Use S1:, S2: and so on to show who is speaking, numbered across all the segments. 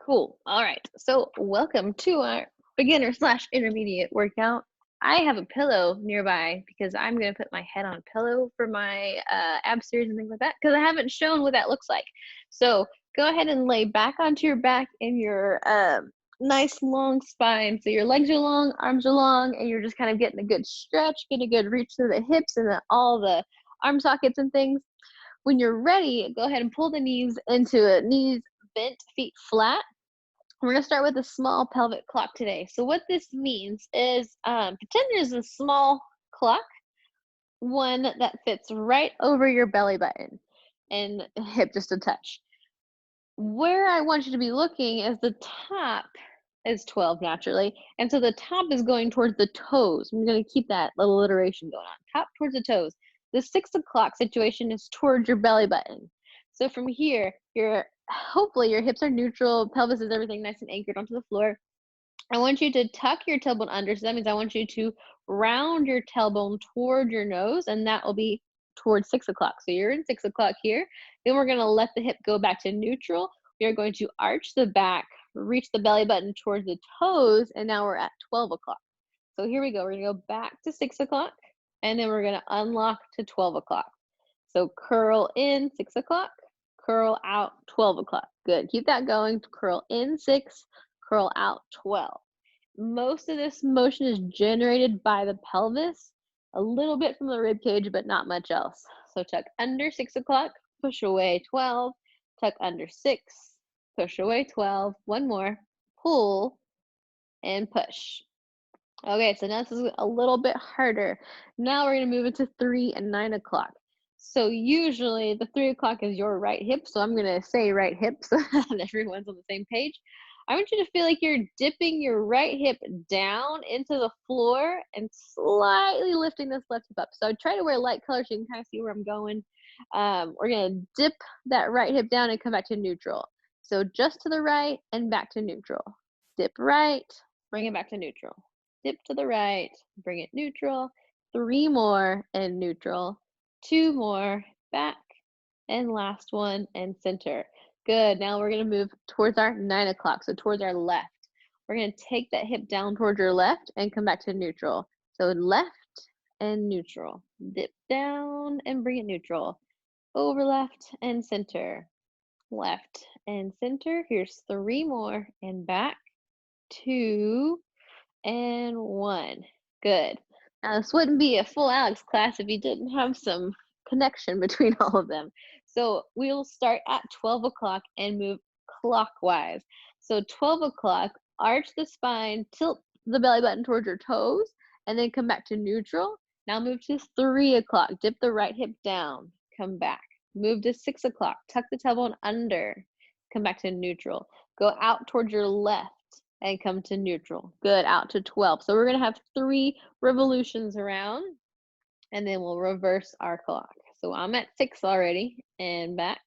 S1: Cool. All right. So, welcome to our beginner slash intermediate workout. I have a pillow nearby because I'm going to put my head on a pillow for my ab series and things like that because I haven't shown what that looks like. So, go ahead and lay back onto your back in your nice long spine. So, your legs are long, arms are long, and you're just kind of getting a good stretch, getting a good reach through the hips and all the arm sockets and things. When you're ready, go ahead and pull the knees into it, knees bent, feet flat. We're gonna start with a small pelvic clock today. So what this means is pretend there's a small clock, one that fits right over your belly button and hip just a touch. Where I want you to be looking is the top is 12 naturally. And so the top is going towards the toes. I'm going to keep that little alliteration going on. Top towards the toes. The 6 o'clock situation is towards your belly button. So from here, hopefully your hips are neutral, pelvis is everything nice and anchored onto the floor. I want you to tuck your tailbone under. So that means I want you to round your tailbone toward your nose, and that will be towards 6 o'clock. So you're in 6 o'clock here. Then we're going to let the hip go back to neutral. We are going to arch the back, reach the belly button towards the toes, and now we're at 12 o'clock. So here we go. We're going to go back to 6 o'clock, and then we're going to unlock to 12 o'clock. So curl in 6 o'clock, curl out 12 o'clock. Good. Keep that going. Curl in 6, curl out 12. Most of this motion is generated by the pelvis, a little bit from the rib cage, but not much else. So tuck under 6 o'clock, push away 12, tuck under 6, push away 12, one more, pull and push. Okay, so now this is a little bit harder. Now we're going to move into 3 and 9 o'clock. So usually the 3 o'clock is your right hip, so I'm going to say right hip so that everyone's on the same page. I want you to feel like you're dipping your right hip down into the floor and slightly lifting this left hip up. So I try to wear light colors so you can kind of see where I'm going. We're going to dip that right hip down and come back to neutral. So just to the right and back to neutral. Dip right, bring it back to neutral. Dip to the right, bring it neutral. 3 more and neutral. 2 more, back, and last one and center. Good. Now we're going to move towards our 9 o'clock, so towards our left. We're going to take that hip down towards your left and come back to neutral. So left and neutral. Dip down and bring it neutral. Over left and center. Left and center. Here's 3 more and back. 2 and 1. Good. Now this wouldn't be a full Alex class if you didn't have some connection between all of them. So we'll start at 12 o'clock and move clockwise. So 12 o'clock, arch the spine, tilt the belly button towards your toes, and then come back to neutral. Now move to 3 o'clock, dip the right hip down, come back. Move to 6 o'clock, tuck the tailbone under, come back to neutral. Go out towards your left and come to neutral. Good, out to 12. So we're gonna have 3 revolutions around, and then we'll reverse our clock. So I'm at 6 already, and back.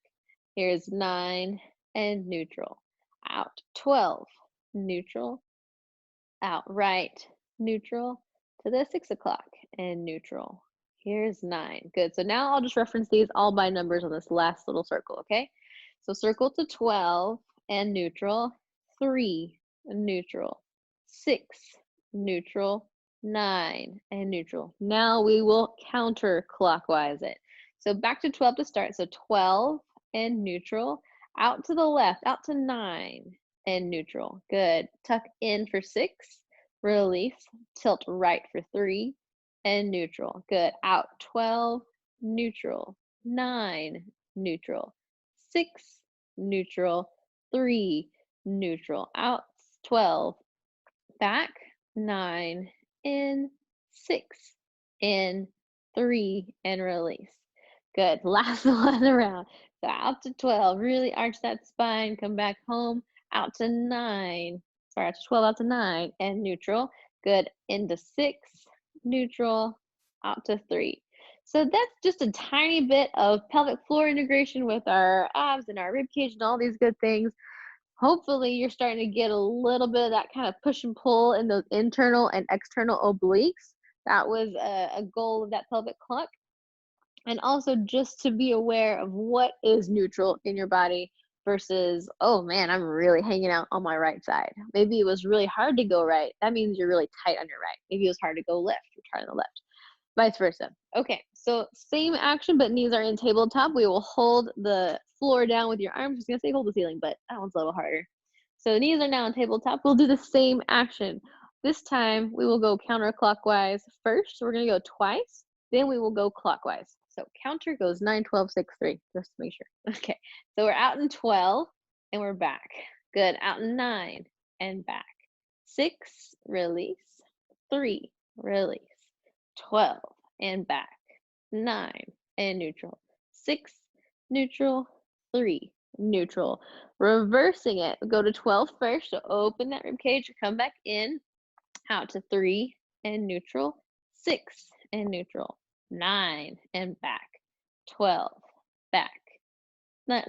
S1: Here's 9 and neutral. Out 12, neutral. Out right, neutral. To the 6 o'clock and neutral. Here's 9. Good. So now I'll just reference these all by numbers on this last little circle, okay? So circle to 12 and neutral. 3 and neutral. 6 neutral. 9 and neutral. Now we will counterclockwise it. So back to 12 to start. So 12 and neutral. Out to the left, out to 9 and neutral. Good. Tuck in for 6. Release. Tilt right for 3 and neutral. Good. Out 12, neutral. 9, neutral. 6, neutral. 3, neutral. Out 12, back 9, in 6, in 3, and release. Good. Last one around. So out to 12, really arch that spine, come back home, out to 9, sorry, out to 12, out to 9, and neutral. Good. Into 6, neutral, out to 3. So that's just a tiny bit of pelvic floor integration with our abs and our rib cage and all these good things. Hopefully you're starting to get a little bit of that kind of push and pull in those internal and external obliques. That was a goal of that pelvic clock. And also just to be aware of what is neutral in your body, versus, oh man, I'm really hanging out on my right side. Maybe it was really hard to go right. That means you're really tight on your right. Maybe it was hard to go left. You're tight on the left. Vice versa. Okay, so same action, but knees are in tabletop. We will hold the floor down with your arms. I was gonna say hold the ceiling, but that one's a little harder. So knees are now on tabletop. We'll do the same action. This time we will go counterclockwise first. So we're gonna go twice, then we will go clockwise. So counter goes 9, 12, 6, 3, just to make sure. Okay, so we're out in 12 and we're back. Good, out in 9 and back. 6, release, 3, release. 12 and back, 9 and neutral, 6, neutral, 3, neutral. Reversing it, go to 12 first, so open that rib cage, come back in, out to 3 and neutral, 6 and neutral, 9 and back, 12, back,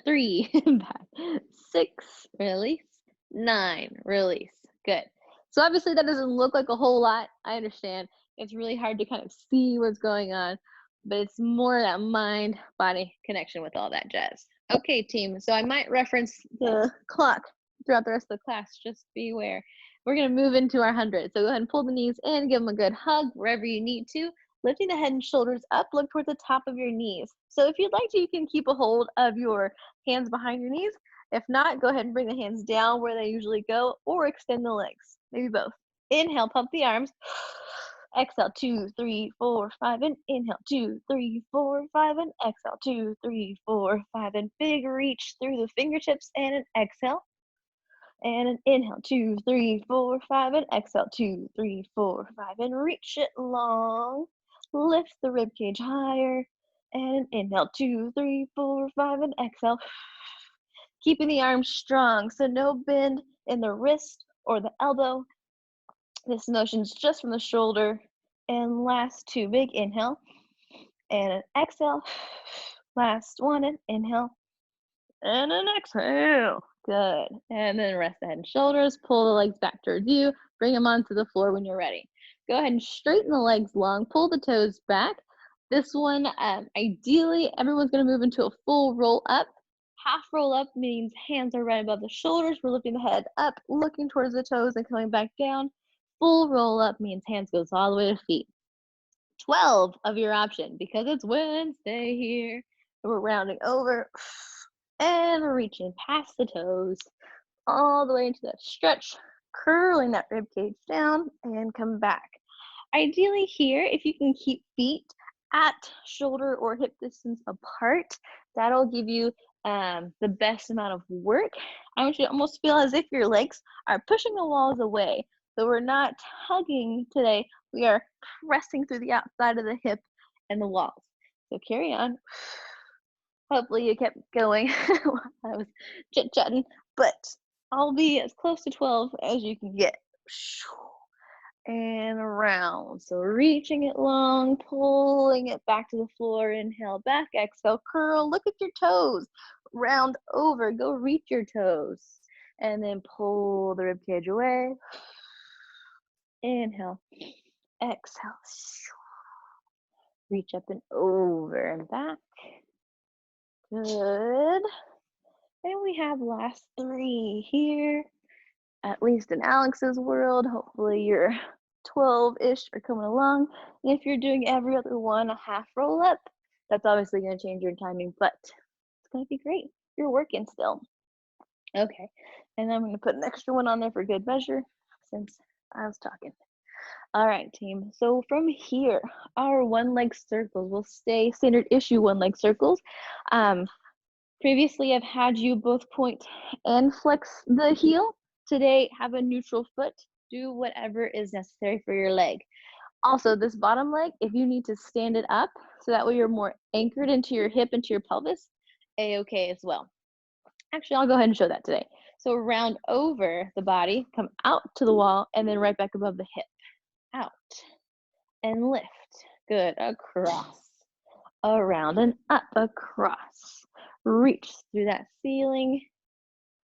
S1: 3 and back, 6, release, 9, release. Good. So obviously that doesn't look like a whole lot, I understand. It's really hard to kind of see what's going on, but it's more that mind-body connection with all that jazz. Okay, team, so I might reference the clock throughout the rest of the class, just be aware. We're gonna move into our 100, so go ahead and pull the knees in, give them a good hug wherever you need to, lifting the head and shoulders up, look towards the top of your knees. So if you'd like to, you can keep a hold of your hands behind your knees. If not, go ahead and bring the hands down where they usually go, or extend the legs, maybe both. Inhale, pump the arms. Exhale, 2, 3, 4, 5, and inhale, 2, 3, 4, 5, and exhale, 2, 3, 4, 5, and big reach through the fingertips, and an exhale, and an inhale, 2, 3, 4, 5, and exhale, 2, 3, 4, 5, and reach it long, lift the rib cage higher, and an inhale, 2, 3, 4, 5, and exhale, keeping the arms strong, so no bend in the wrist or the elbow. This motion's just from the shoulder. And last 2, big inhale. And an exhale. Last 1, and inhale. And an exhale. Good. And then rest the head and shoulders. Pull the legs back towards you. Bring them onto the floor when you're ready. Go ahead and straighten the legs long. Pull the toes back. This one, ideally, everyone's going to move into a full roll up. Half roll up means hands are right above the shoulders. We're lifting the head up, looking towards the toes and coming back down. Full roll up means hands goes all the way to feet. 12 of your option, because it's Wednesday here. We're rounding over and reaching past the toes all the way into that stretch, curling that rib cage down and come back. Ideally here, if you can keep feet at shoulder or hip distance apart, that'll give you the best amount of work. I want you to almost feel as if your legs are pushing the walls away. So we're not hugging today, we are pressing through the outside of the hip and the walls. So carry on. Hopefully you kept going while I was chit-chatting, but I'll be as close to 12 as you can get. And around. So reaching it long, pulling it back to the floor. Inhale, back, exhale, curl. Look at your toes. Round over, go reach your toes. And then pull the rib cage away. Inhale, exhale. Reach up and over and back. Good. And we have last 3 here, at least in Alex's world. Hopefully you're 12-ish are coming along. And if you're doing every other one, a half roll up, that's obviously going to change your timing, but it's going to be great. You're working still. Okay, and I'm going to put an extra one on there for good measure since I was talking. All right, team. So from here, our one-leg circles will stay standard issue one-leg circles. Previously, I've had you both point and flex the heel. Today, have a neutral foot. Do whatever is necessary for your leg. Also, this bottom leg, if you need to stand it up, so that way you're more anchored into your hip, into your pelvis, a-okay as well. Actually, I'll go ahead and show that today. So round over the body, come out to the wall, and then right back above the hip. Out and lift. Good. Across, around, and up, across. Reach through that ceiling.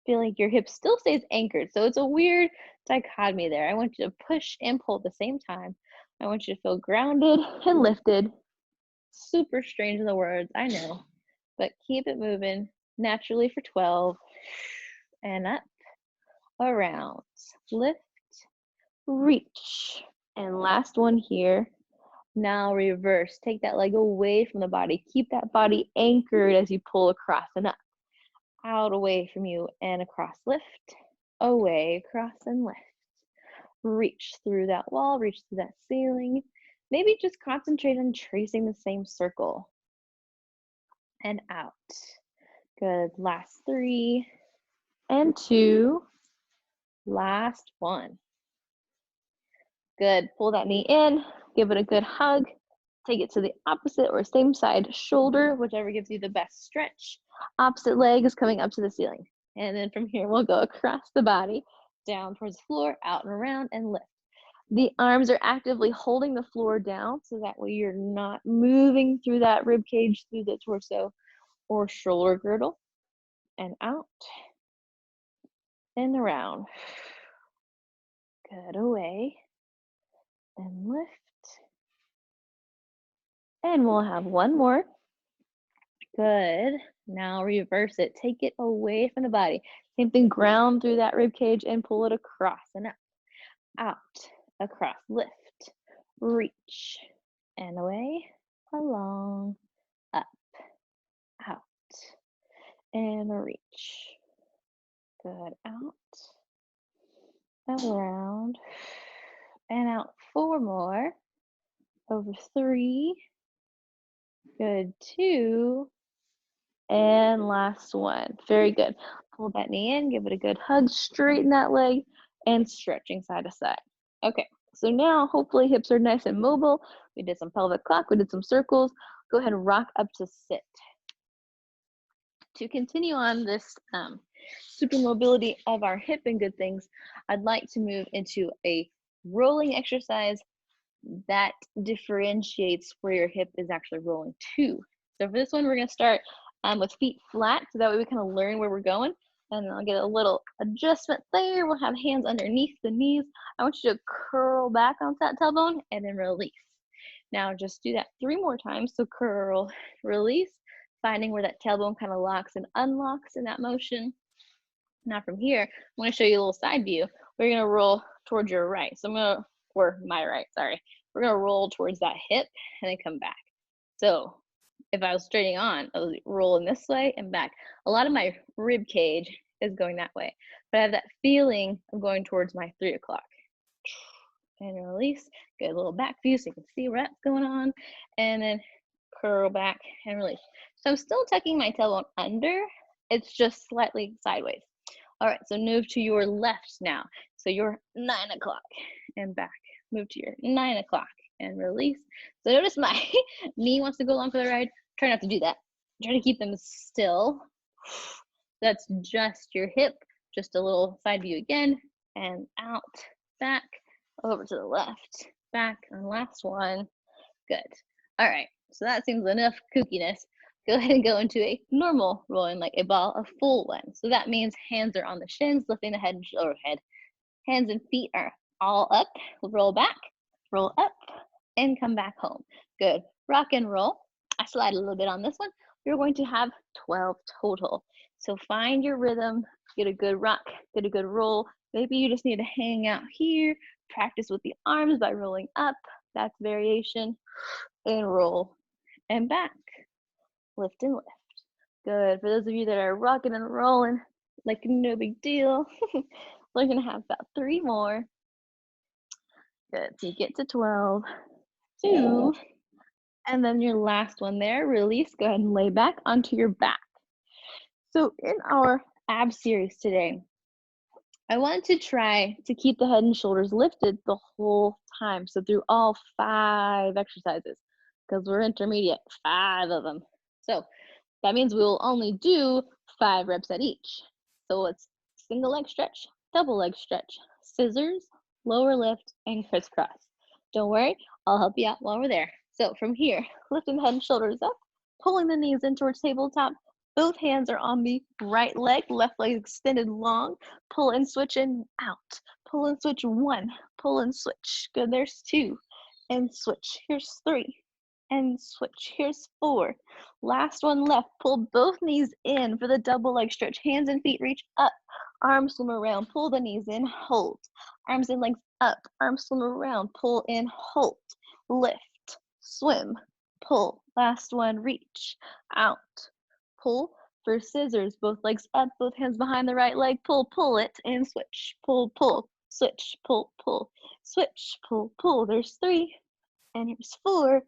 S1: Feel like your hip still stays anchored. So it's a weird dichotomy there. I want you to push and pull at the same time. I want you to feel grounded and lifted. Super strange in the words, I know. But keep it moving naturally for 12. and up, around, lift, reach. And last one here. Now reverse. Take that leg away from the body. Keep that body anchored as you pull across and up. Out, away from you, and across. Lift, away, across, and lift. Reach through that wall, reach through that ceiling. Maybe just concentrate on tracing the same circle. And out. Good. Last 3 and 2. Last 1. Good. Pull that knee in, give it a good hug. Take it to the opposite or same side shoulder, whichever gives you the best stretch. Opposite leg is coming up to the ceiling. And then from here, we'll go across the body, down towards the floor, out and around, and lift. The arms are actively holding the floor down, so that way you're not moving through that rib cage, through the torso or shoulder girdle. And out and around. Good. Away and lift. And we'll have one more. Good. Now reverse it. Take it away from the body. Same thing, ground through that rib cage and pull it across and up. Out, across, lift, reach, and away, along, up, out, and reach. Good. Out, around, and out. 4 more. Over 3. Good. 2. And last one. Very good. Pull that knee in, give it a good hug, straighten that leg, and stretching side to side. Okay, so now hopefully hips are nice and mobile. We did some pelvic clock, we did some circles. Go ahead and rock up to sit. To continue on this super mobility of our hip and good things, I'd like to move into a rolling exercise that differentiates where your hip is actually rolling to. So for this one, we're gonna start with feet flat, so that way we kind of learn where we're going. And I'll get a little adjustment there. We'll have hands underneath the knees. I want you to curl back onto that tailbone and then release. Now just do that 3 more times. So curl, release, finding where that tailbone kind of locks and unlocks in that motion. Now from here, I'm going to show you a little side view. We're going to roll towards your right. So I'm going to, or my right, sorry. We're going to roll towards that hip and then come back. So if I was straightening on, I was rolling this way and back. A lot of my rib cage is going that way, but I have that feeling of going towards my 3 o'clock. And release, good little back view so you can see what's going on, and then curl back and release. So I'm still tucking my tailbone under, it's just slightly sideways. All right, so move to your left now. So you're 9 o'clock and back. Move to your 9 o'clock and release. So notice my knee wants to go along for the ride. Try not to do that. Try to keep them still. That's just your hip. Just a little side view again, and out, back, over to the left, back, and last one. Good. All right, so that seems enough kookiness. Go ahead and go into a normal rolling like a ball, a full one. So that means hands are on the shins, lifting the head and shoulder head. Hands and feet are all up. Roll back, roll up, and come back home. Good. Rock and roll. I slide a little bit on this one. You're going to have 12 total. So find your rhythm, get a good rock, get a good roll. Maybe you just need to hang out here, practice with the arms by rolling up. That's variation. And roll and back. Lift and lift. Good. For those of you that are rocking and rolling, like no big deal, we're gonna have about 3 more. Good. So you get to 12, 2, and then your last one there, release. Go ahead and lay back onto your back. So in our ab series today, I want to try to keep the head and shoulders lifted the whole time. So through all 5 exercises, because we're intermediate, 5 of them. So that means we will only do 5 reps at each. So it's single leg stretch, double leg stretch, scissors, lower lift, and crisscross. Don't worry, I'll help you out while we're there. So from here, lifting the head and shoulders up, pulling the knees in towards tabletop. Both hands are on the right leg, left leg extended long. Pull and switch in, out. Pull and switch 1, pull and switch. Good, there's 2, and switch. Here's 3, and switch. Here's 4. Last one left. Pull both knees in for the double leg stretch. Hands and feet reach up. Arms swim around. Pull the knees in. Hold. Arms and legs up. Arms swim around. Pull in. Hold. Lift. Swim. Pull. Last one. Reach. Out. Pull. For scissors. Both legs up. Both hands behind the right leg. Pull. Pull it. And switch. Pull. Pull. Switch. Pull. Pull. Switch. Pull. Pull. There's 3. And here's 4.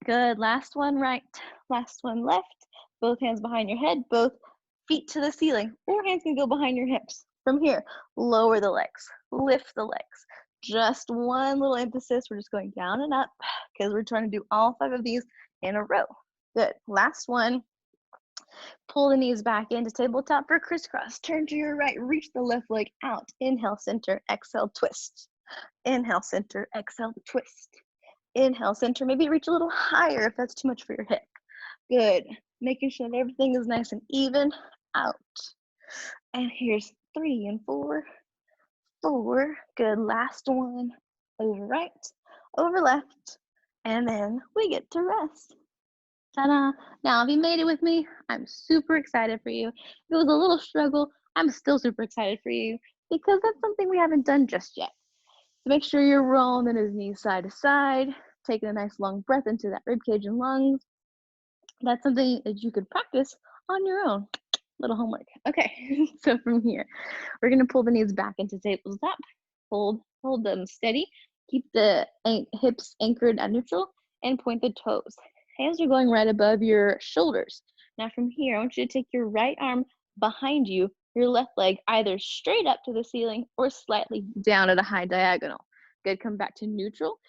S1: Good. Last one right. Last one left. Both hands behind your head. Both feet to the ceiling. Or hands can go behind your hips. From here, lower the legs. Lift the legs. Just one little emphasis. We're just going down and up because we're trying to do all 5 of these in a row. Good. Last one. Pull the knees back into tabletop for crisscross. Turn to your right. Reach the left leg out. Inhale, center. Exhale, twist. Inhale, center. Exhale, twist. Inhale, center. Maybe reach a little higher if that's too much for your hip. Good. Making sure that everything is nice and even. Out. And here's 3 and 4. 4. Good. Last one. Over right. Over left. And then we get to rest. Ta-da. Now, if you made it with me, I'm super excited for you. If it was a little struggle, I'm still super excited for you because that's something we haven't done just yet. So make sure you're rolling his knees side to side, taking a nice long breath into that rib cage and lungs. That's something that you could practice on your own. Little homework. Okay, so from here, we're gonna pull the knees back into tabletop. Hold them steady. Keep the hips anchored at neutral and point the toes. Hands are going right above your shoulders. Now from here, I want you to take your right arm behind you, your left leg either straight up to the ceiling or slightly down at a high diagonal. Good, come back to neutral.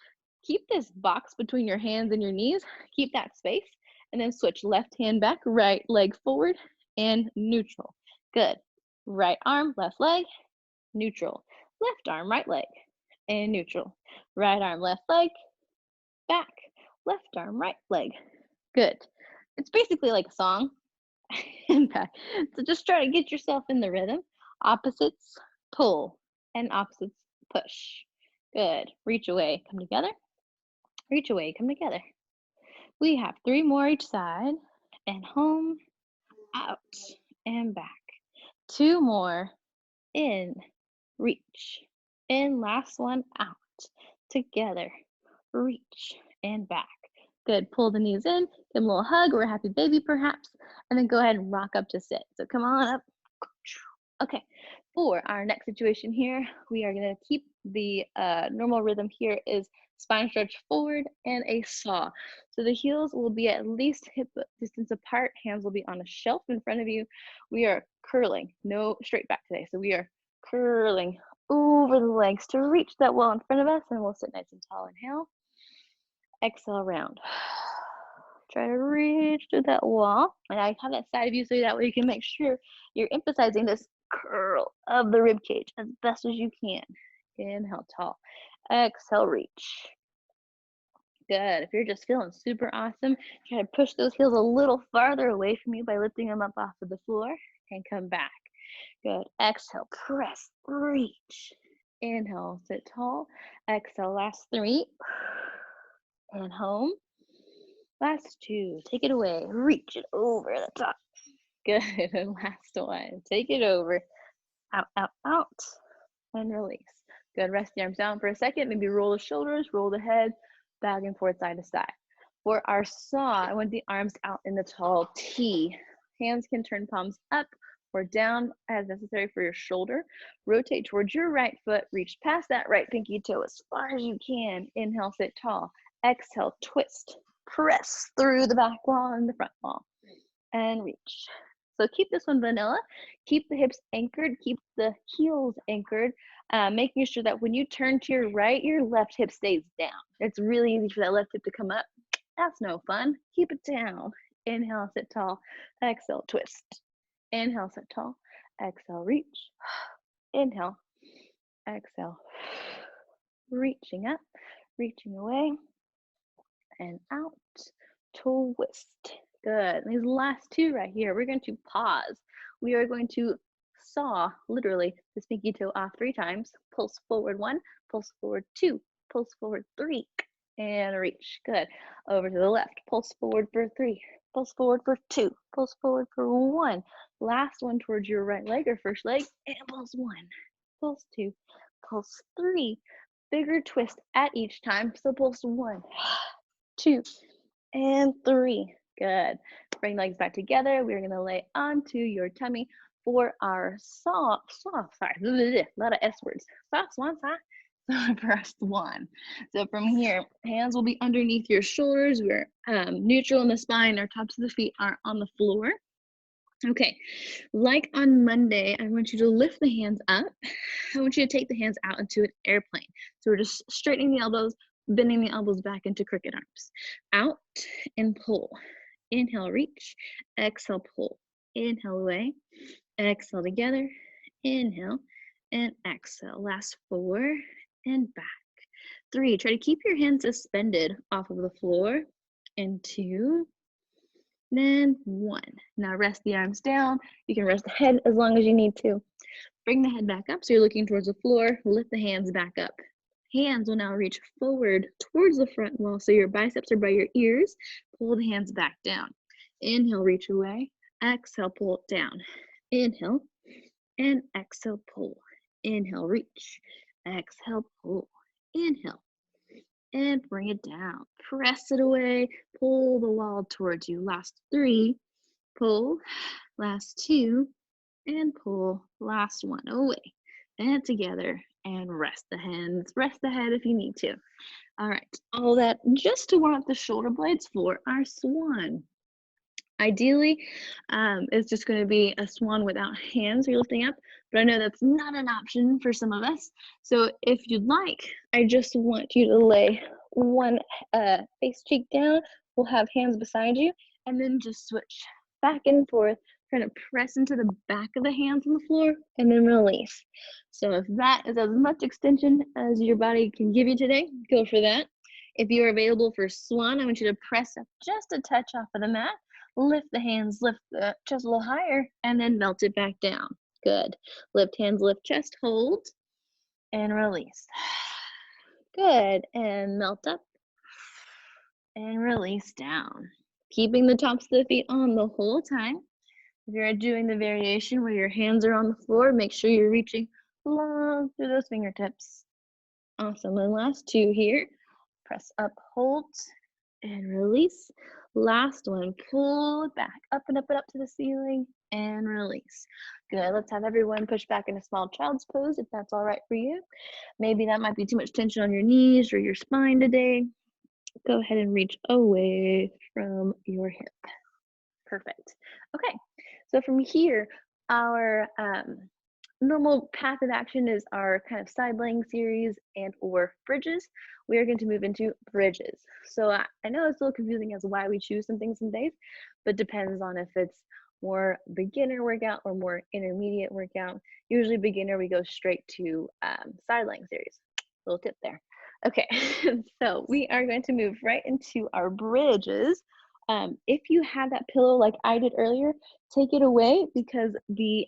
S1: Keep this box between your hands and your knees. Keep that space and then switch left hand back, right leg forward and neutral. Good. Right arm, left leg, neutral. Left arm, right leg and neutral. Right arm, left leg, back. Left arm, right leg. Good. It's basically like a song. And back. So just try to get yourself in the rhythm. Opposites pull and opposites push. Good. Reach away, come together. Reach away, come together. We have 3 more each side. And home, out, and back. 2 more. In, reach. In, last one, out. Together. Reach and back. Good. Pull the knees in, give them a little hug or a happy baby perhaps, and then go ahead and rock up to sit. So come on up. Okay, for our next situation here, we are going to keep the normal rhythm here is spine stretch forward and a saw. So the heels will be at least hip distance apart. Hands will be on a shelf in front of you. We are curling, no straight back today. So we are curling over the legs to reach that wall in front of us, and we'll sit nice and tall. Inhale. Exhale, round. Try to reach to that wall. And I have that side of you so that way you can make sure you're emphasizing this curl of the rib cage as best as you can. Inhale, tall. Exhale, reach. Good. If you're just feeling super awesome, try to push those heels a little farther away from you by lifting them up off of the floor and come back. Good. Exhale, press, reach. Inhale, sit tall. Exhale, last 3. And home. Last 2. Take it away. Reach it over the top. Good. And last one. Take it over. Out, out, out. And release. Good. Rest the arms down for a second. Maybe roll the shoulders, roll the head, back and forth, side to side. For our saw, I want the arms out in the tall T. Hands can turn palms up or down as necessary for your shoulder. Rotate towards your right foot. Reach past that right pinky toe as far as you can. Inhale, sit tall. Exhale, twist. Press through the back wall and the front wall. And reach. So keep this one vanilla. Keep the hips anchored. Keep the heels anchored. Making sure that when you turn to your right, your left hip stays down. It's really easy for that left hip to come up. That's no fun. Keep it down. Inhale, sit tall. Exhale, twist. Inhale, sit tall. Exhale, reach. Inhale. Exhale. Reaching up. Reaching away. And out. Twist. Good. These last 2 right here, we're going to pause. We are going to saw, literally, this pinky toe off 3 times. Pulse forward 1, pulse forward 2, pulse forward 3, and reach. Good. Over to the left. Pulse forward for 3. Pulse forward for 2. Pulse forward for 1. Last one towards your right leg or first leg. And pulse 1. Pulse 2. Pulse 3. Bigger twist at each time. So pulse 1, 2, and 3. Good. Bring legs back together. We're going to lay onto your tummy for our soft, sorry, a lot of S words. Soft swan side for our swan. So from here, hands will be underneath your shoulders. We're neutral in the spine. Our tops of the feet are on the floor. Okay, like on Monday, I want you to lift the hands up. I want you to take the hands out into an airplane. So we're just straightening the elbows, bending the elbows back into cricket arms. Out and pull. Inhale, reach. Exhale, pull. Inhale away. Exhale together. Inhale and exhale. Last 4 and back. 3. Try to keep your hands suspended off of the floor. And 2. Then 1. Now rest the arms down. You can rest the head as long as you need to. Bring the head back up so you're looking towards the floor. Lift the hands back up. Hands will now reach forward towards the front wall so your biceps are by your ears. Pull the hands back down. Inhale, reach away. Exhale, pull it down. Inhale and exhale, pull. Inhale, reach. Exhale, pull. Inhale and bring it down. Press it away. Pull the wall towards you. Last 3. Pull. Last 2. And pull. Last 1 away. And together. And rest the hands. Rest the head if you need to. All right. All that just to warm up the shoulder blades for our swan. Ideally, it's just going to be a swan without hands you're lifting up, but I know that's not an option for some of us. So if you'd like, I just want you to lay one face cheek down. We'll have hands beside you, and then just switch back and forth, trying to press into the back of the hands on the floor, and then release. So if that is as much extension as your body can give you today, go for that. If you're available for swan, I want you to press up just a touch off of the mat. Lift the hands, lift the chest a little higher, and then melt it back down. Good. Lift hands, lift chest, hold, and release. Good. And melt up and release down. Keeping the tops of the feet on the whole time. If you're doing the variation where your hands are on the floor, make sure you're reaching long through those fingertips. Awesome. And last 2 here. Press up, hold, and release. Last one, pull it back, up and up and up to the ceiling, and release. Good, let's have everyone push back in a small child's pose if that's all right for you. Maybe that might be too much tension on your knees or your spine today. Go ahead and reach away from your hip. Perfect. Okay, so from here, our normal path of action is our kind of side laying series and or bridges. We are going to move into bridges. So I know it's a little confusing as to why we choose some things some days, but depends on if it's more beginner workout or more intermediate workout. Usually beginner, we go straight to side laying series. Little tip there. Okay, so we are going to move right into our bridges. If you had that pillow like I did earlier, take it away because the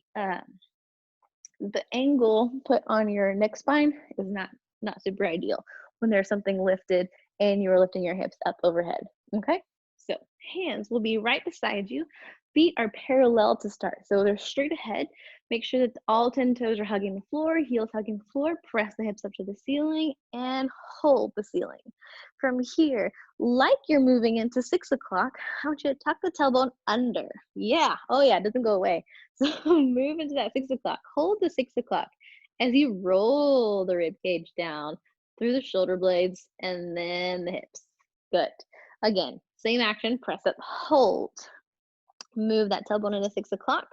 S1: angle put on your neck spine is not super ideal when there's something lifted and you're lifting your hips up overhead. Okay, so hands will be right beside you. Feet are parallel to start, so they're straight ahead. Make sure that all 10 toes are hugging the floor, heels hugging the floor. Press the hips up to the ceiling and hold the ceiling. From here, like you're moving into 6 o'clock, I want you to tuck the tailbone under. Yeah, oh yeah, it doesn't go away. So move into that 6 o'clock. Hold the 6 o'clock as you roll the rib cage down through the shoulder blades and then the hips. Good. Again, same action, press up, hold. Move that tailbone into 6 o'clock,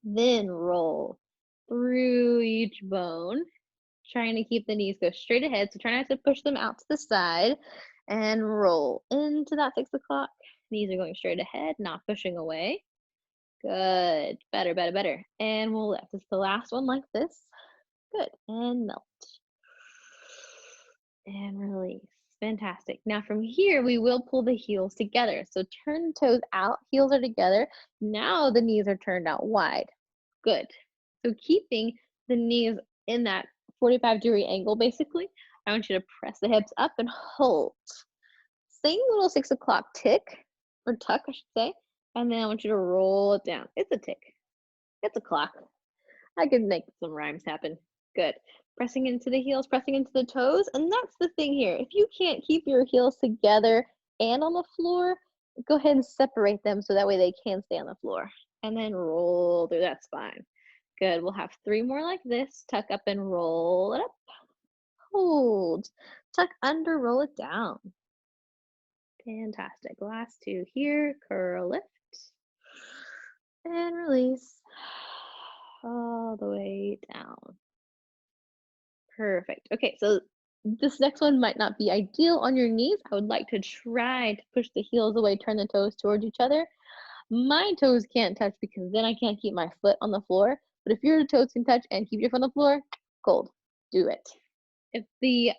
S1: then roll through each bone, trying to keep the knees go straight ahead. So try not to push them out to the side and roll into that 6 o'clock. Knees are going straight ahead, not pushing away. Good, better, better, better. And we'll lift. This is the last one like this. Good, and melt. And release. Fantastic. Now from here, we will pull the heels together. So turn the toes out, heels are together. Now the knees are turned out wide. Good. So keeping the knees in that 45-degree angle, basically, I want you to press the hips up and hold. same little 6 o'clock tick, or tuck, I should say, and then I want you to roll it down. It's a tick. It's a clock. I could make some rhymes happen. Good. Pressing into the heels, pressing into the toes, and that's the thing here. If you can't keep your heels together and on the floor, go ahead and separate them so that way they can stay on the floor. And then roll through that spine. Good. We'll have 3 more like this. Tuck up and roll it up. Hold. Tuck under, roll it down. Fantastic. Last 2 here. Curl, lift, and release. All the way down. Perfect. Okay, so this next one might not be ideal on your knees. I would like to try to push the heels away, turn the toes towards each other. My toes can't touch because then I can't keep my foot on the floor. But if your toes can touch and keep your foot on the floor, gold. Do it. If the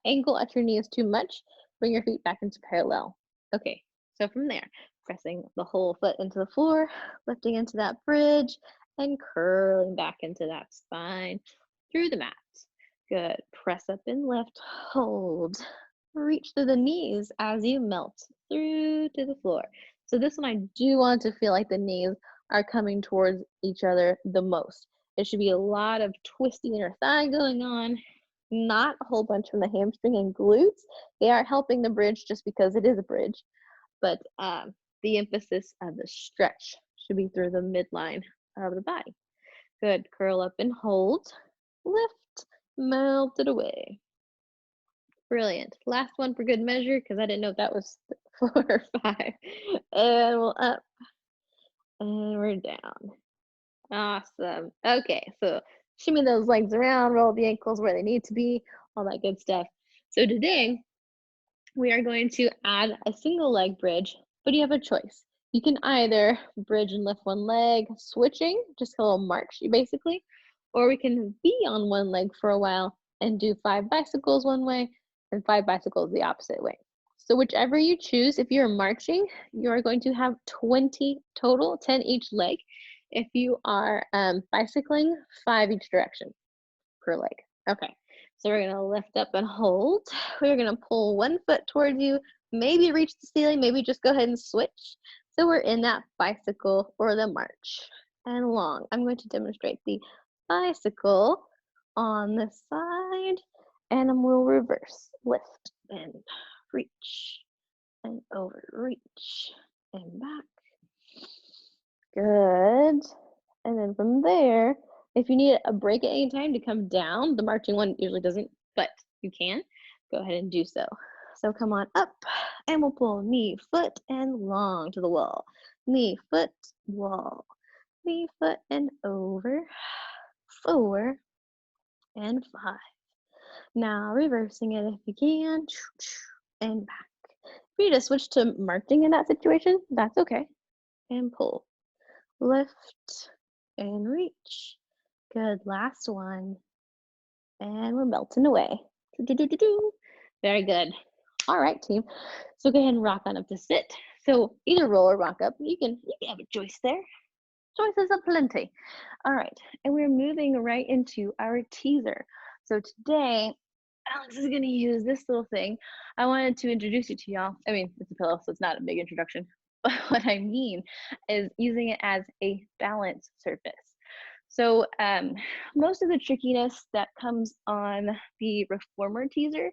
S1: angle at your knee is too much, bring your feet back into parallel. Okay, so from there, pressing the whole foot into the floor, lifting into that bridge, and curling back into that spine through the mat. Good. Press up and lift, hold. Reach through the knees as you melt through to the floor. So this one, I do want to feel like the knees are coming towards each other the most. There should be a lot of twisting in your thigh going on, not a whole bunch from the hamstring and glutes. They are helping the bridge just because it is a bridge, but the emphasis of the stretch should be through the midline of the body. Good. Curl up and hold. Lift. Melt it away. Brilliant. Last one for good measure, because I didn't know if that was 4 or 5. And we'll up. And we're down. Awesome. Okay, so shimmy those legs around, roll the ankles where they need to be, all that good stuff. So today, we are going to add a single leg bridge, but you have a choice. You can either bridge and lift one leg, switching, just a little march basically, or we can be on one leg for a while and do 5 bicycles one way and 5 bicycles the opposite way. So whichever you choose, if you're marching, you are going to have 20 total, 10 each leg. If you are bicycling, 5 each direction per leg. Okay, so we're gonna lift up and hold. We're gonna pull one foot towards you, maybe reach the ceiling, maybe just go ahead and switch. So we're in that bicycle or the march and long. I'm going to demonstrate the bicycle on this side, and then we'll reverse. Lift and reach and over, reach and back. Good. And then from there, if you need a break at any time to come down, the marching one usually doesn't, but you can, go ahead and do so. So come on up, and we'll pull knee, foot, and long to the wall. Knee, foot, wall. Knee, foot, and over, 4, and 5. Now reversing it if you can, and back. If you just switch to marching in that situation, that's okay. And pull. Lift and reach. Good. Last one. And we're melting away. Very good. All right, team. So go ahead and rock on up to sit. So either roll or rock up. You can have a choice there. Choices aplenty. All right, and we're moving right into our teaser. So today, Alex is going to use this little thing. I wanted to introduce it to y'all. I mean, it's a pillow, so it's not a big introduction. But what I mean is using it as a balance surface. So most of the trickiness that comes on the reformer teaser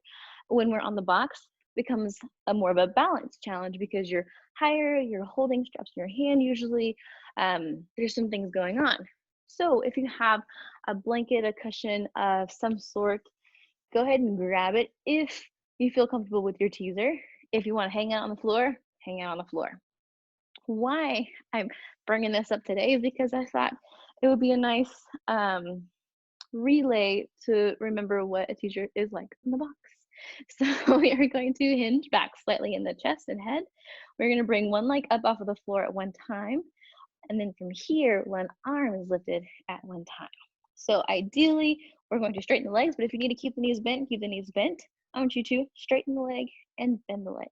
S1: when we're on the box becomes a more of a balance challenge because you're higher, you're holding straps in your hand usually, there's some things going on. So if you have a blanket, a cushion of some sort, go ahead and grab it if you feel comfortable with your teaser. If you want to hang out on the floor, hang out on the floor. Why I'm bringing this up today is because I thought it would be a nice relay to remember what a teaser is like in the box. So we are going to hinge back slightly in the chest and head. We're going to bring one leg up off of the floor at one time. And then from here, one arm is lifted at one time. So ideally, we're going to straighten the legs, but if you need to keep the knees bent, keep the knees bent. I want you to straighten the leg and bend the leg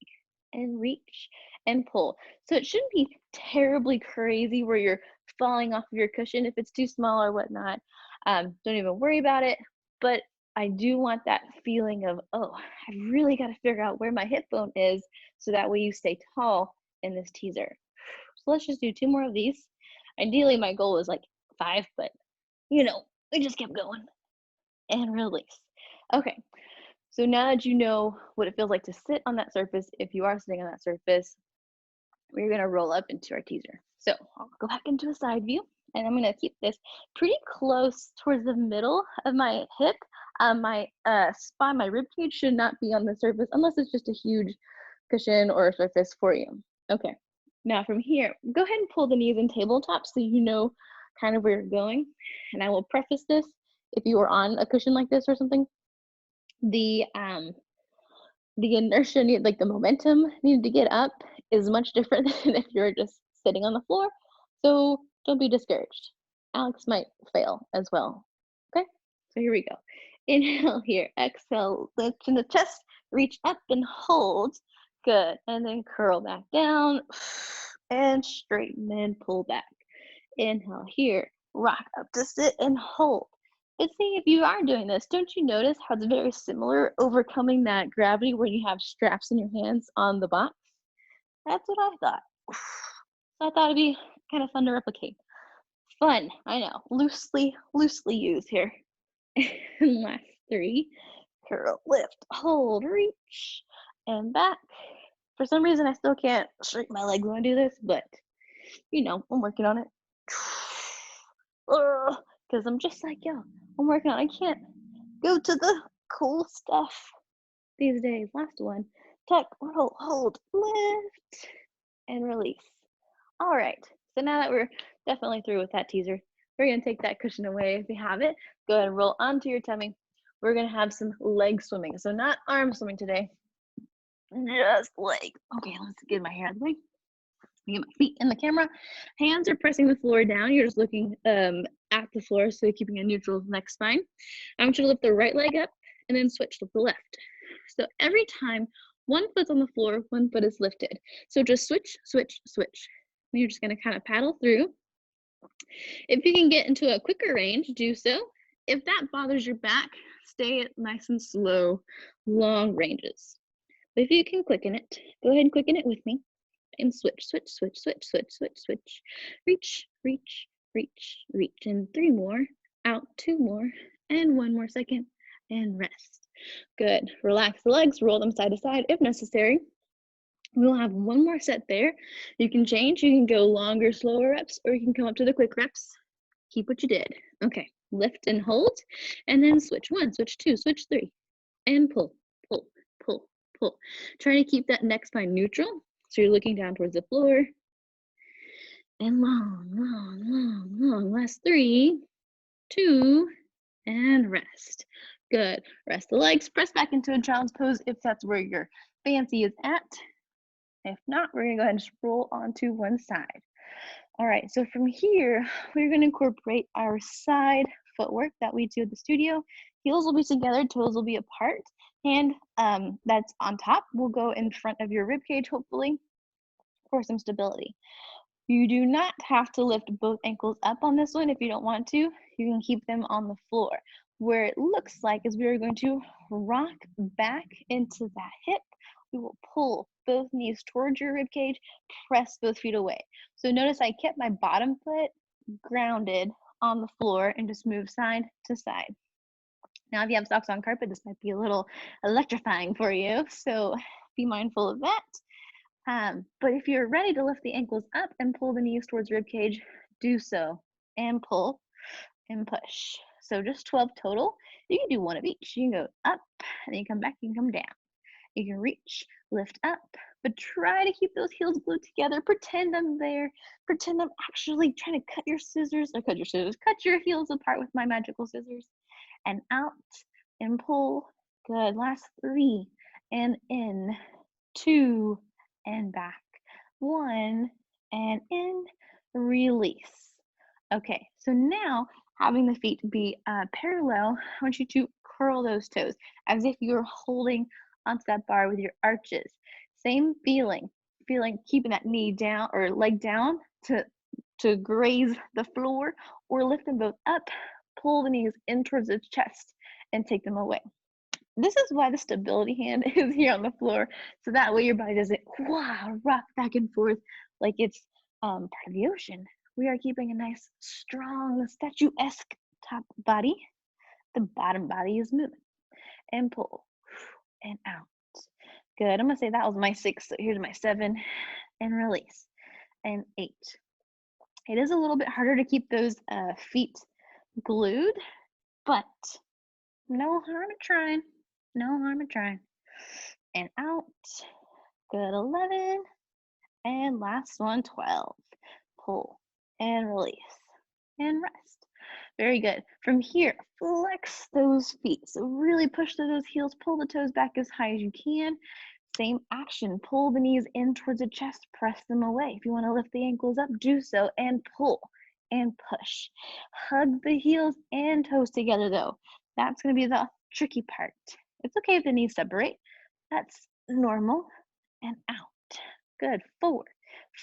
S1: and reach and pull. So it shouldn't be terribly crazy where you're falling off of your cushion if it's too small or whatnot. Don't even worry about it. But I do want that feeling of, oh, I really got to figure out where my hip bone is so that way you stay tall in this teaser. So let's just do 2 more of these. Ideally, my goal is like 5, but you know, we just kept going and release. Okay, so now that you know what it feels like to sit on that surface, if you are sitting on that surface, we're gonna roll up into our teaser. So I'll go back into a side view and I'm gonna keep this pretty close towards the middle of my hip. My spine, my rib cage should not be on the surface unless it's just a huge cushion or surface for you. Okay, now from here, go ahead and pull the knees in tabletop so you know kind of where you're going. And I will preface this, if you are on a cushion like this or something, the inertia need, like the momentum needed to get up is much different than if you're just sitting on the floor. So don't be discouraged. Alex might fail as well. Okay, so here we go. Inhale here, exhale, lift in the chest, reach up and hold. Good, and then curl back down and straighten and pull back. Inhale here, rock up to sit and hold. And see, if you are doing this, don't you notice how it's very similar overcoming that gravity where you have straps in your hands on the box? That's what I thought. So I thought it'd be kind of fun to replicate. Fun, I know, loosely used here. And last 3, curl, lift, hold, reach, and back. For some reason, I still can't straighten my legs when I do this, but you know, I'm working on it. Because I'm just like, yo, I'm working on it. I can't go to the cool stuff these days. Last one, tuck, roll, hold, lift, and release. All right, so now that we're definitely through with that teaser, we're gonna take that cushion away if you have it. Go ahead and roll onto your tummy. We're gonna have some leg swimming. So not arm swimming today, just legs. Okay, let's get my hair out of the way. Get my feet in the camera. Hands are pressing the floor down. You're just looking at the floor, so keeping a neutral neck spine. I want you to lift the right leg up and then switch to the left. So every time one foot's on the floor, one foot is lifted. So just switch, switch, switch. And you're just gonna kind of paddle through. If you can get into a quicker range, do so. If that bothers your back, stay at nice and slow, long ranges. But if you can quicken it, go ahead and quicken it with me. And switch, switch, switch, switch, switch, switch, switch. Reach, reach, reach, reach. And 3 more, out, 2 more, and 1 more second, and rest. Good. Relax the legs, roll them side to side if necessary. We'll have 1 more set there. You can change, you can go longer, slower reps, or you can come up to the quick reps. Keep what you did. Okay, lift and hold, and then switch 1, switch 2, switch 3, and pull, pull, pull, pull. Try to keep that neck spine neutral. So you're looking down towards the floor. And long, long, long, long. Last 3, 2, and rest. Good. Rest the legs. Press back into a child's pose if that's where your fancy is at. If not, we're going to go ahead and just roll onto one side. All right, so from here, we're going to incorporate our side footwork that we do at the studio. Heels will be together, toes will be apart. Hand that's on top will go in front of your rib cage, hopefully, for some stability. You do not have to lift both ankles up on this one if you don't want to. You can keep them on the floor. Where it looks like is we are going to rock back into that hip. We will pull both knees towards your rib cage, press both feet away. So notice I kept my bottom foot grounded on the floor and just move side to side. Now, if you have socks on carpet, this might be a little electrifying for you, so be mindful of that. But if you're ready to lift the ankles up and pull the knees towards rib cage, do so, and pull and push. So just 12 total. You can do 1 of each. You can go up, and then you come back, you can come down. You can reach, lift up, but try to keep those heels glued together. Pretend I'm there. Pretend I'm actually trying to cut your heels apart with my magical scissors. And out and pull. Good. Last 3 and in, 2 and back, 1 and in, release. Okay, so now having the feet be parallel, I want you to curl those toes as if you're holding onto that bar with your arches. Same feeling, keeping that knee down or leg down to graze the floor, or lift them both up, pull the knees in towards the chest, and take them away. This is why the stability hand is here on the floor, so that way your body doesn't rock back and forth like it's part of the ocean. We are keeping a nice, strong, statuesque top body. The bottom body is moving. And pull and out. Good. I'm gonna say that was my 6. So here's my 7 and release. And 8. It is a little bit harder to keep those feet glued, but no harm in trying. No harm in trying. And out. Good. 11. And last one, 12. Pull and release and rest. Very good. From here, flex those feet. So really push through those heels, pull the toes back as high as you can. Same action, pull the knees in towards the chest, press them away. If you want to lift the ankles up, do so, and pull and push. Hug the heels and toes together though. That's going to be the tricky part. It's okay if the knees separate. That's normal. And out. Good. Forward.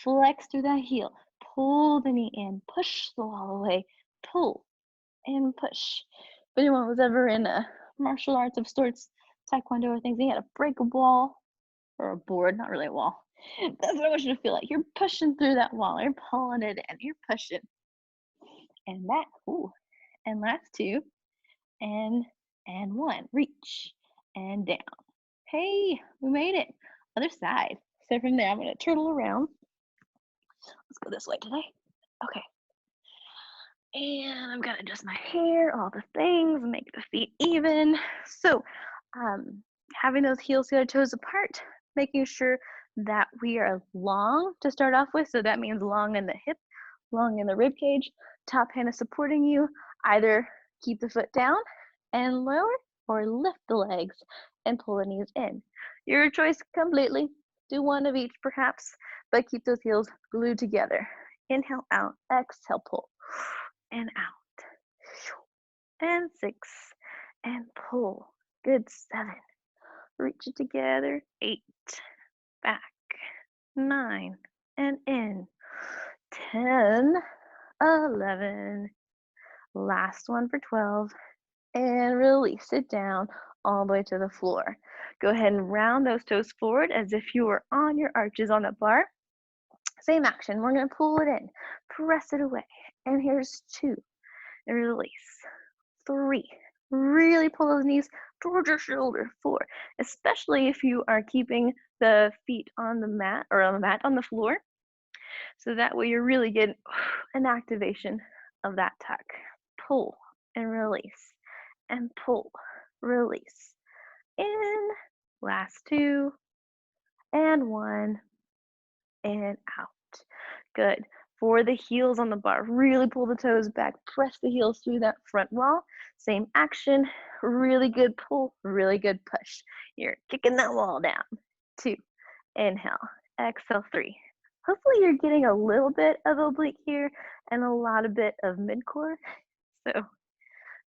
S1: Flex through that heel. Pull the knee in. Push the wall away. Pull and push. If anyone was ever in a martial arts of sorts, taekwondo or things, you had to break a wall or a board, not really a wall. That's what I want you to feel like. You're pushing through that wall. You're pulling it in. You're pushing. And that, ooh. And last 2. And 1. Reach and down. Hey, we made it. Other side. So from there, I'm going to turtle around. Let's go this way today. Okay. And I'm going to adjust my hair, all the things, make the feet even. So having those heels to the toes apart, making sure that we are long to start off with. So that means long in the hip, long in the rib cage. Top hand is supporting you. Either keep the foot down and lower, or lift the legs and pull the knees in. Your choice completely. Do one of each perhaps, but keep those heels glued together. Inhale out, exhale pull, and out. And 6, and pull. Good. 7. Reach it together. 8, back. 9, and in. 10, 11. Last one for 12. And release it down all the way to the floor. Go ahead and round those toes forward as if you were on your arches on the bar. Same action. We're going to pull it in, press it away. And here's 2. And release. 3. Really pull those knees towards your shoulder. 4. Especially if you are keeping the feet on the mat, or on the floor. So that way you're really getting an activation of that tuck. Pull and release. And pull, release, in, last 2, and 1, and out. Good. For the heels on the bar, really pull the toes back, press the heels through that front wall. Same action, really good pull, really good push. You're kicking that wall down. 2, inhale, exhale, 3. Hopefully you're getting a little bit of oblique here and a lot of bit of mid-core. So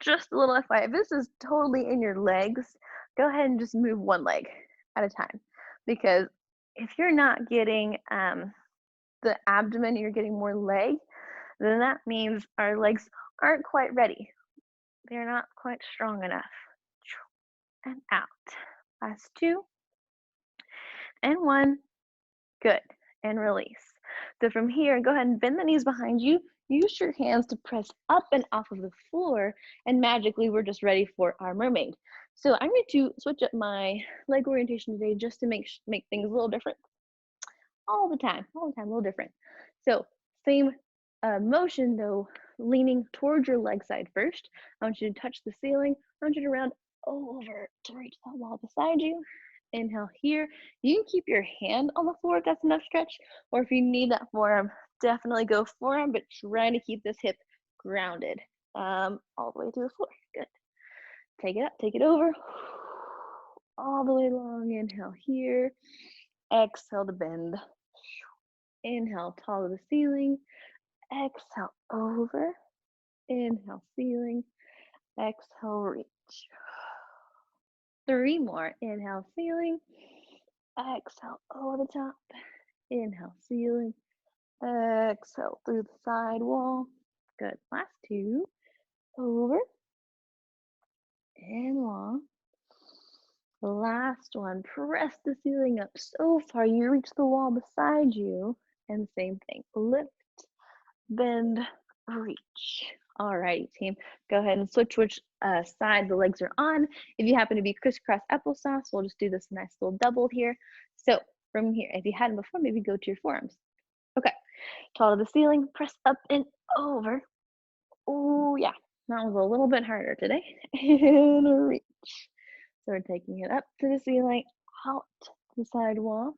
S1: just a little FYI, if this is totally in your legs, go ahead and just move one leg at a time. Because if you're not getting the abdomen, you're getting more leg, then that means our legs aren't quite ready. They're not quite strong enough. And out. Last 2. And 1. Good. And release. So from here, go ahead and bend the knees behind you. Use your hands to press up and off of the floor, and magically we're just ready for our mermaid. So I'm going to switch up my leg orientation today just to make things a little different. All the time, a little different. So same motion though, leaning towards your leg side first. I want you to touch the ceiling. I want you to round over to reach that wall beside you. Inhale here. You can keep your hand on the floor if that's enough stretch, or if you need that forearm, definitely go forearm, but trying to keep this hip grounded all the way to the floor. Good. Take it up, take it over. All the way long. Inhale here. Exhale to bend. Inhale, tall to the ceiling. Exhale, over. Inhale, ceiling. Exhale, reach. 3 more. Inhale, ceiling. Exhale, over the top. Inhale, ceiling. Exhale through the side wall. Good. Last 2. Over. and long. The last one, press the ceiling up so far you reach the wall beside you. And same thing, lift, bend, reach. All righty, team. Go ahead and switch which side the legs are on. If you happen to be crisscross applesauce, we'll just do this nice little double here. So from here, if you hadn't before, maybe go to your forearms. Okay, tall to the ceiling, press up and over. Oh yeah, that was a little bit harder today. And reach. So we're taking it up to the ceiling, out to the side wall,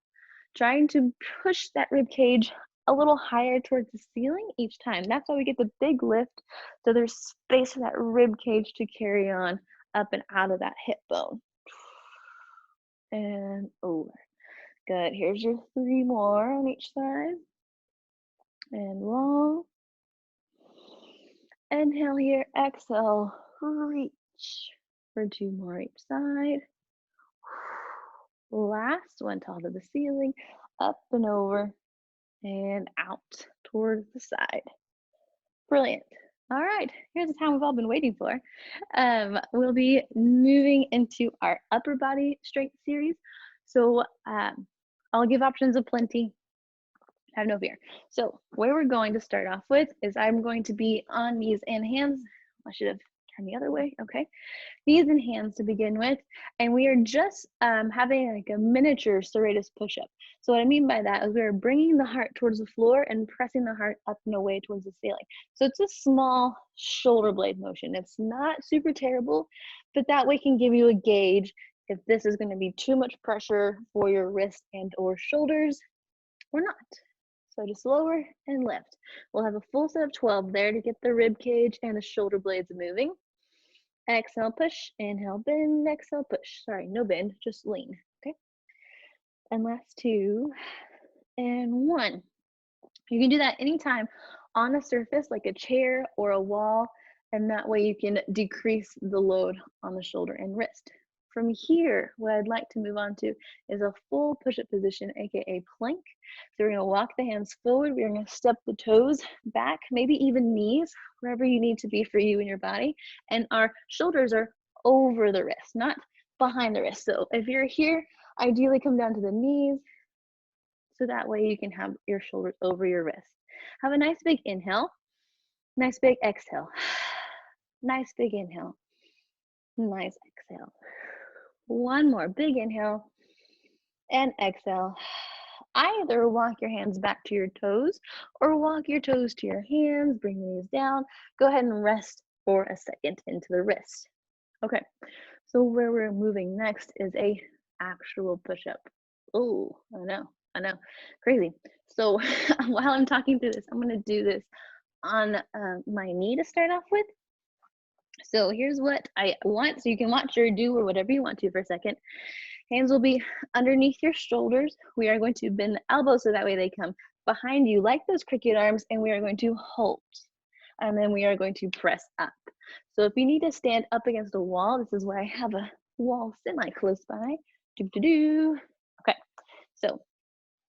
S1: trying to push that rib cage a little higher towards the ceiling each time. That's why we get the big lift. So there's space for that rib cage to carry on up and out of that hip bone. And over. Good. Here's your 3 more on each side. And long. Inhale here, exhale, reach for 2 more each side. Last one, tall to the ceiling, up and over, and out towards the side. Brilliant. All right, here's the time we've all been waiting for. We'll be moving into our upper body strength series. So I'll give options of plenty. Have no fear. So where we're going to start off with is I'm going to be on knees and hands. I should have turned the other way. Okay. Knees and hands to begin with. And we are just having like a miniature serratus push-up. So what I mean by that is we are bringing the heart towards the floor and pressing the heart up and away towards the ceiling. So it's a small shoulder blade motion. It's not super terrible, but that way can give you a gauge if this is going to be too much pressure for your wrist and or shoulders or not. So just lower and lift. We'll have a full set of 12 there to get the rib cage and the shoulder blades moving. Exhale, push, inhale, bend, exhale, push. Sorry, no bend, just lean, okay? And last 2, and 1. You can do that anytime on a surface like a chair or a wall, and that way you can decrease the load on the shoulder and wrist. From here, what I'd like to move on to is a full push-up position, aka plank. So we're gonna walk the hands forward, we're gonna step the toes back, maybe even knees, wherever you need to be for you and your body. And our shoulders are over the wrist, not behind the wrist. So if you're here, ideally come down to the knees, so that way you can have your shoulders over your wrist. Have a nice big inhale, nice big exhale, nice big inhale, nice exhale. 1 more big inhale and exhale. Either walk your hands back to your toes or walk your toes to your hands, bring the knees down. Go ahead and rest for a second into the wrist. Okay, so where we're moving next is a actual push-up. Oh, I know, crazy. So while I'm talking through this, I'm gonna do this on my knee to start off with. So here's what I want, so you can watch or do or whatever you want to for a second. Hands will be underneath your shoulders. We are going to bend the elbows so that way they come behind you like those cricket arms, and we are going to hold. And then we are going to press up. So if you need to stand up against a wall, this is why I have a wall semi-close by. Okay, so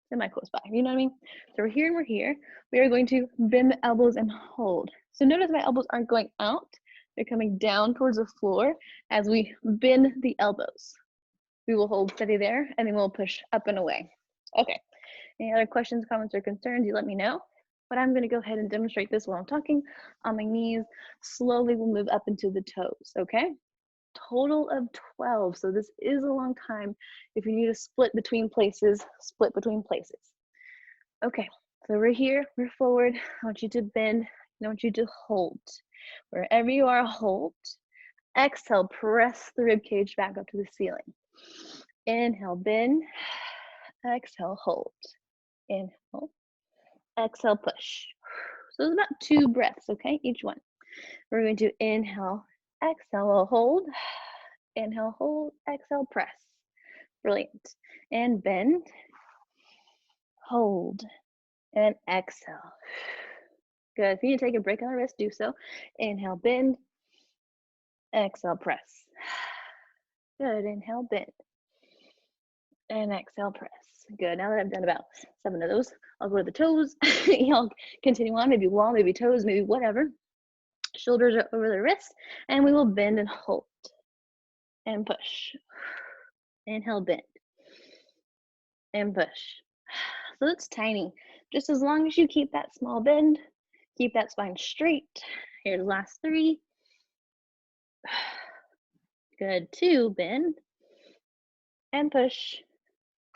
S1: semi-close by, you know what I mean? So we're here and we're here. We are going to bend the elbows and hold. So notice my elbows aren't going out. They're coming down towards the floor as we bend the elbows. We will hold steady there, and then we'll push up and away. Okay, any other questions, comments, or concerns, you let me know. But I'm gonna go ahead and demonstrate this while I'm talking on my knees. Slowly we'll move up into the toes, okay? Total of 12, so this is a long time. If you need to split between places, split between places. Okay, so we're here, we're forward. I want you to bend, I want you to hold. Wherever you are, hold. Exhale, press the rib cage back up to the ceiling. Inhale, bend. Exhale, hold. Inhale. Exhale, push. So it's about 2 breaths, okay, each one. We're going to inhale, exhale, hold. Inhale, hold, exhale, press. Brilliant. And bend, hold, and exhale. Good. If you need to take a break on the wrist, do so. Inhale, bend. Exhale, press. Good. Inhale, bend. And exhale, press. Good. Now that I've done about 7 of those, I'll go to the toes. Y'all continue on, maybe wall, maybe toes, maybe whatever. Shoulders are over the wrist, and we will bend and hold. and push. Inhale, bend and push. So it's tiny. Just as long as you keep that small bend, keep that spine straight. Here's the last 3. Good, 2, bend and push.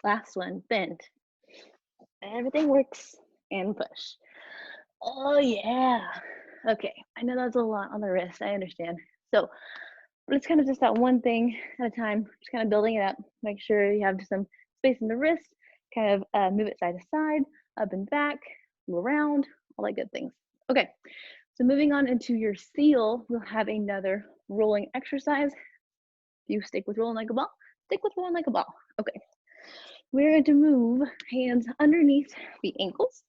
S1: Last one, bend. Everything works and push. Oh yeah. Okay, I know that's a lot on the wrist, I understand. So let's kind of just that one thing at a time, just kind of building it up. Make sure you have some space in the wrist, kind of move it side to side, up and back, move around, all that good things. Okay, so moving on into your seal, we'll have another rolling exercise. If you stick with rolling like a ball, stick with rolling like a ball. Okay, we're going to move hands underneath the ankles.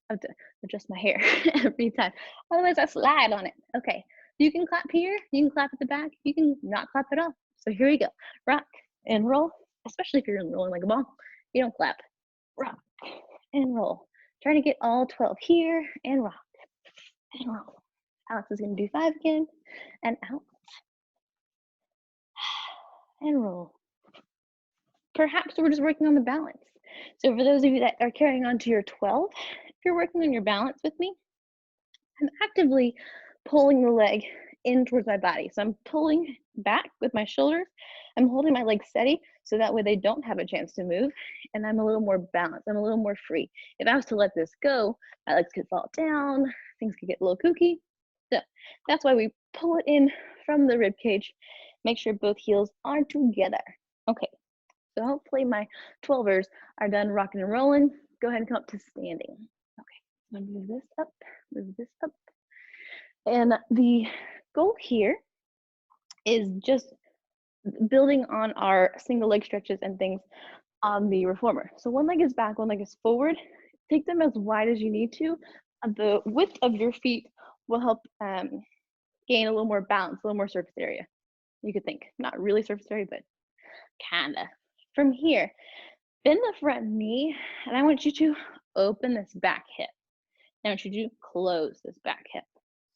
S1: I have to adjust my hair every time, otherwise I slide on it. Okay, you can clap here, you can clap at the back, you can not clap at all. So here we go, rock and roll, especially if you're rolling like a ball, you don't clap. Rock and roll. Trying to get all 12 here and rock and roll. Alex is going to do 5 again and out and roll. Perhaps we're just working on the balance. So for those of you that are carrying on to your 12, if you're working on your balance with me, I'm actively pulling the leg in towards my body. So I'm pulling back with my shoulders. I'm holding my legs steady so that way they don't have a chance to move and I'm a little more balanced. I'm a little more free. If I was to let this go, my legs could fall down, things could get a little kooky. So that's why we pull it in from the rib cage. Make sure both heels are together. Okay, so hopefully my 12ers are done rocking and rolling. Go ahead and come up to standing. Okay, I'm gonna move this up, move this up. And the goal here is just building on our single leg stretches and things on the reformer. So one leg is back, one leg is forward. Take them as wide as you need to. The width of your feet will help gain a little more balance, a little more surface area. You could think, not really surface area, but kinda. From here, bend the front knee, and I want you to open this back hip. I want you to close this back hip.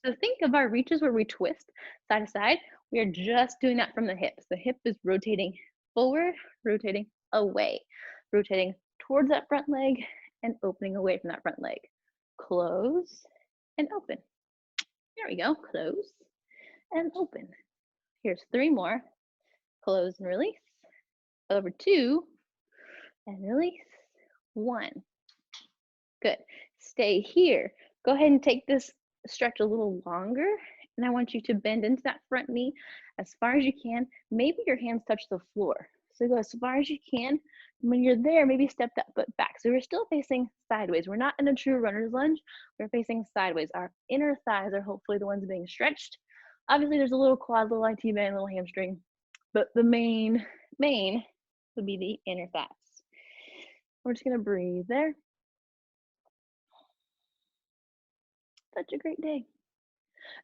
S1: So think of our reaches where we twist side to side. We are just doing that from the hips. The hip is rotating forward, rotating away, rotating towards that front leg and opening away from that front leg. Close and open. There we go. Close and open. Here's 3 more. Close and release. Over 2 and release. 1. Good. Stay here. Go ahead and take this stretch a little longer. And I want you to bend into that front knee as far as you can. Maybe your hands touch the floor. So go as far as you can. When you're there, maybe step that foot back. So we're still facing sideways. We're not in a true runner's lunge. We're facing sideways. Our inner thighs are hopefully the ones being stretched. Obviously, there's a little quad, little IT band, little hamstring. But the main would be the inner thighs. We're just going to breathe there. Such a great day.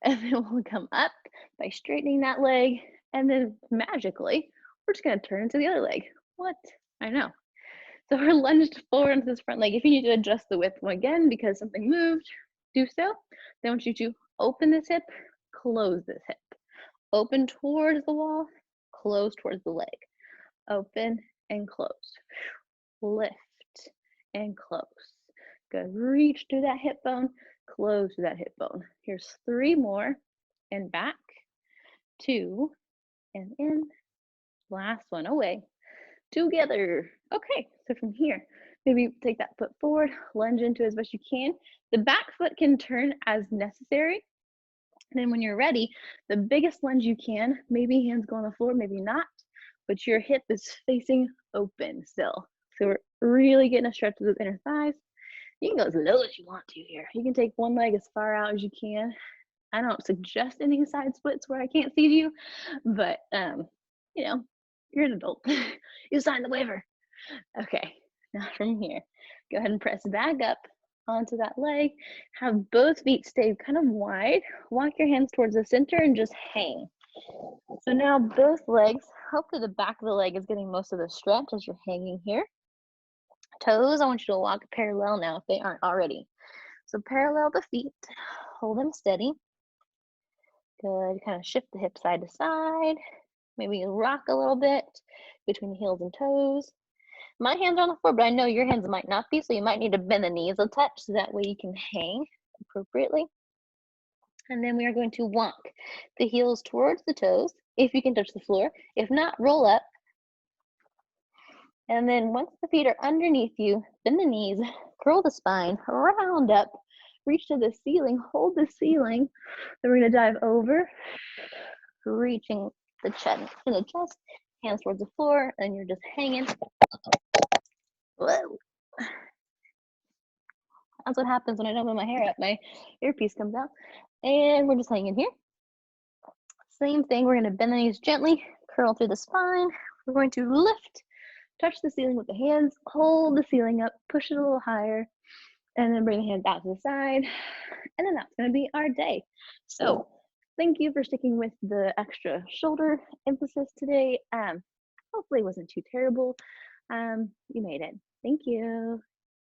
S1: And then we'll come up by straightening that leg. And then magically, we're just going to turn to the other leg. What? I know. So we're lunged forward into this front leg. If you need to adjust the width again because something moved, do so. Then I want you to open this hip, close this hip. Open towards the wall, close towards the leg. Open and close. Lift and close. Good. Reach through that hip bone, close to that hip bone. Here's 3 more and back, 2 and in, last one away, together. Okay, so from here, maybe take that foot forward, lunge into as best you can. The back foot can turn as necessary. And then when you're ready, the biggest lunge you can, maybe hands go on the floor, maybe not, but your hip is facing open still. So we're really getting a stretch of those inner thighs. You can go as low as you want to here. You can take one leg as far out as you can. I don't suggest any side splits where I can't see you, but you know, you're an adult. You signed the waiver. Okay, now from here, go ahead and press back up onto that leg. Have both feet stay kind of wide. Walk your hands towards the center and just hang. So now both legs, hopefully the back of the leg is getting most of the stretch as you're hanging here. Toes, I want you to walk parallel now if they aren't already. So parallel the feet, hold them steady. Good, kind of shift the hip side to side. Maybe rock a little bit between the heels and toes. My hands are on the floor, but I know your hands might not be, so you might need to bend the knees a touch so that way you can hang appropriately. And then we are going to walk the heels towards the toes, if you can touch the floor. If not, roll up. And then once the feet are underneath you, bend the knees, curl the spine, round up, reach to the ceiling, hold the ceiling. Then we're gonna dive over, reaching the chest, hands towards the floor, and you're just hanging. Whoa. That's what happens when I don't put my hair up. My earpiece comes out. And we're just hanging here. Same thing, we're gonna bend the knees gently, curl through the spine. We're going to lift, touch the ceiling with the hands, hold the ceiling up, push it a little higher, and then bring the hands out to the side. And then that's gonna be our day. So thank you for sticking with the extra shoulder emphasis today. Hopefully it wasn't too terrible. You made it. Thank you.